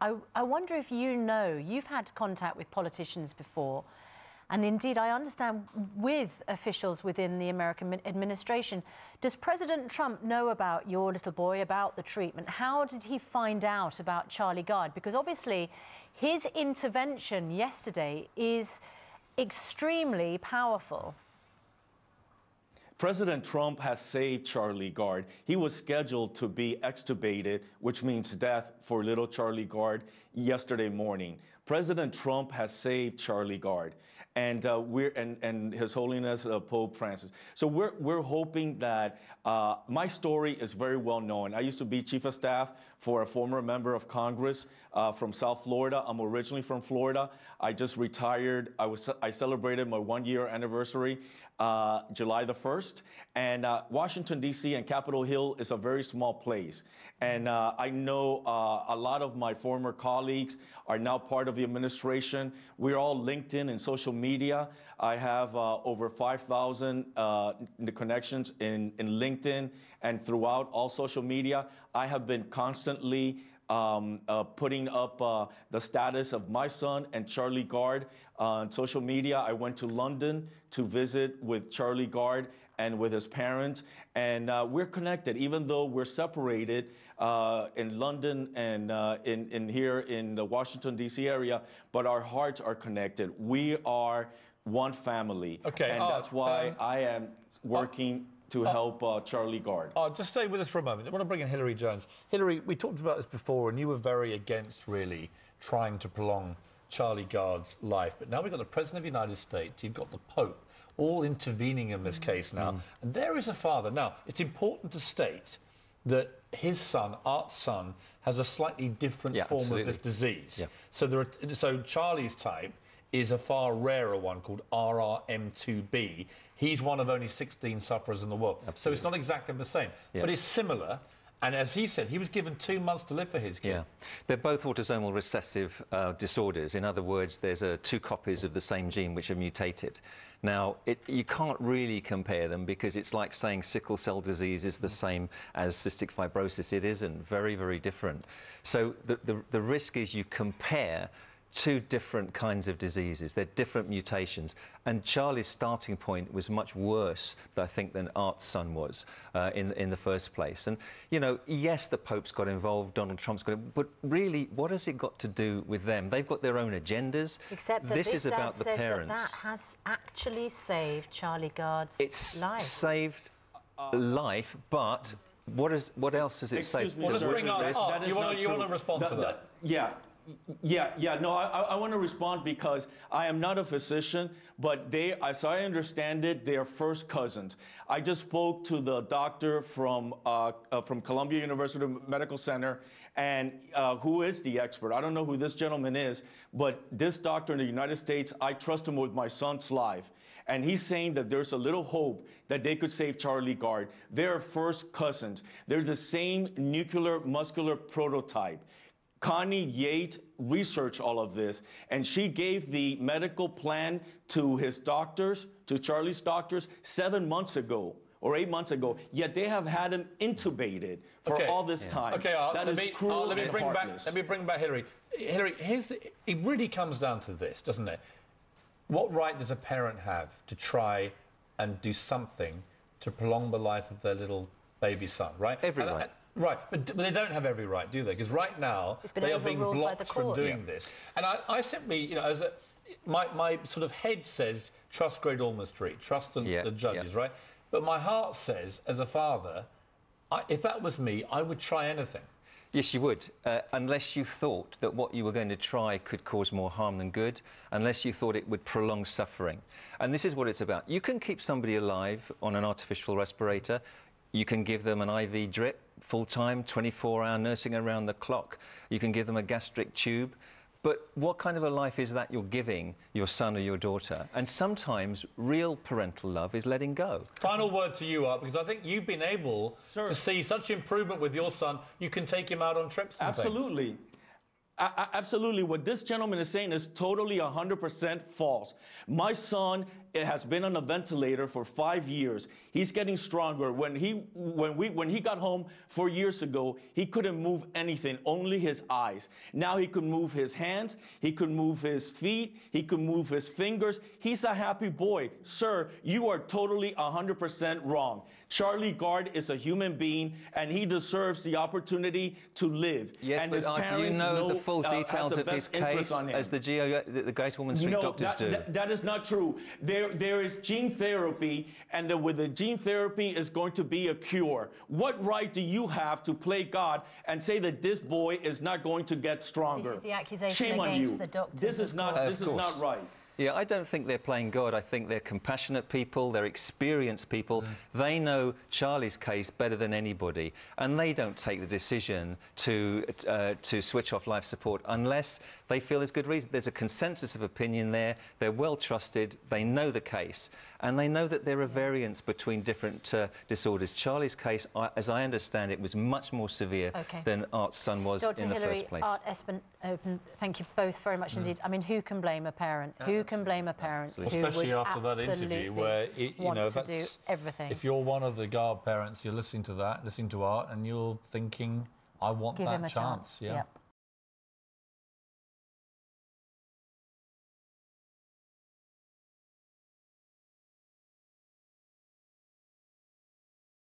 I wonder if you know, you've had contact with politicians before, and indeed I understand with officials within the American administration. Does President Trump know about your little boy, about the treatment? How did he find out about Charlie Gard? Because obviously his intervention yesterday is extremely powerful. President Trump has saved Charlie Gard. He was scheduled to be extubated, which means death for little Charlie Gard, yesterday morning. President Trump has saved Charlie Gard, and and His Holiness Pope Francis. So we're hoping that my story is very well known. I used to be chief of staff for a former member of Congress from South Florida. I'm originally from Florida. I just retired. I celebrated my 1-year anniversary July the 1st. And Washington, D.C. and Capitol Hill is a very small place. And I know a lot of my former colleagues are now part of the administration. We're all linked in social media. I have over 5,000 connections in LinkedIn and throughout all social media. I have been constantly putting up the status of my son and Charlie Gard on social media. I went to London to visit with Charlie Gard and with his parents, and we're connected, even though we're separated in London and in here in the Washington, D.C. area, but our hearts are connected. We are one family, okay, and that's why I am working to help Charlie Gard. Just stay with us for a moment. I want to bring in Hilary Jones. Hilary, we talked about this before, and you were very against, really, trying to prolong Charlie Gard's life. But now we've got the President of the United States, you've got the Pope, all intervening in this case now. And there is a father. Now, it's important to state that his son, Art's son, has a slightly different form of this disease. So Charlie's type is a far rarer one called RRM2B. He's one of only 16 sufferers in the world. So it's not exactly the same, but it's similar. And as he said, he was given 2 months to live for his kid. They're both autosomal recessive disorders. In other words, there's 2 copies of the same gene which are mutated. Now, you can't really compare them because it's like saying sickle cell disease is the same as cystic fibrosis. It isn't. Very, very different. So the risk is you compare 2 different kinds of diseases. They're different mutations. And Charlie's starting point was much worse, I think, than Art's son was in the first place. And, you know, yes, the Pope's got involved, Donald Trump's got involved, but really, what has it got to do with them? They've got their own agendas. Except that this is about the parents. That has actually saved Charlie Gard's life. It's saved life, but what else has it saved? Well, let's bring up, you want to respond to that? No, I want to respond because I am not a physician, but they, as I understand it, they are first cousins. I just spoke to the doctor from Columbia University Medical Center, and who is the expert? I don't know who this gentleman is, but this doctor in the United States, I trust him with my son's life. And he's saying that there's a little hope that they could save Charlie Gard. They're first cousins. They're the same nuclear muscular prototype. Connie Yates researched all of this, and she gave the medical plan to his doctors, to Charlie's doctors, 7 months ago or 8 months ago, yet they have had him intubated for all this time. Okay, that is cruel and heartless. Let me bring back Hilary. Hilary, it really comes down to this, doesn't it? What right does a parent have to try and do something to prolong the life of their little baby son, right? Every right. Right, but they don't have every right, do they? Because right now, they are being blocked from doing this. And I simply, you know, my sort of head says, trust Great Ormond Street, trust the judges, right? But my heart says, as a father, if that was me, I would try anything. Yes, you would, unless you thought that what you were going to try could cause more harm than good, unless you thought it would prolong suffering. And this is what it's about. You can keep somebody alive on an artificial respirator. You can give them an IV drip, full-time, 24-hour nursing around the clock. You can give them a gastric tube. But what kind of a life is that you're giving your son or your daughter? And sometimes real parental love is letting go. Final word to you, Art, because I think you've been able to see such improvement with your son, you can take him out on trips and Absolutely. Absolutely. What this gentleman is saying is totally 100% false. My son has been on a ventilator for 5 years. He's getting stronger. When he got home 4 years ago, he couldn't move anything, only his eyes. Now he could move his hands, he could move his feet, he could move his fingers. He's a happy boy. Sir, you are totally 100% wrong. Charlie Gard is a human being, and he deserves the opportunity to live. Yes, and but his do you parents know the full details of his case as the Great Ormond Street doctors do? That is not true. There is gene therapy, and with the gene therapy is going to be a cure. What right do you have to play God and say that this boy is not going to get stronger? This is the accusation Shame against on you. the doctors. This is not right. Yeah, I don't think they're playing God. I think they're compassionate people, they're experienced people. They know Charlie's case better than anybody, and they don't take the decision to switch off life support unless they feel there's good reason. There's a consensus of opinion there. They're well trusted. They know the case, and they know that there are variants between different disorders. Charlie's case, as I understand it, was much more severe than Art's son was in the first place. Art, Espen, thank you both very much indeed. I mean, who can blame a parent? Who can blame a parent who especially would after that interview where to do everything? If you're one of the Gard parents, you're listening to that, listening to Art, and you're thinking, I want Give him that a chance. Yeah. Yep.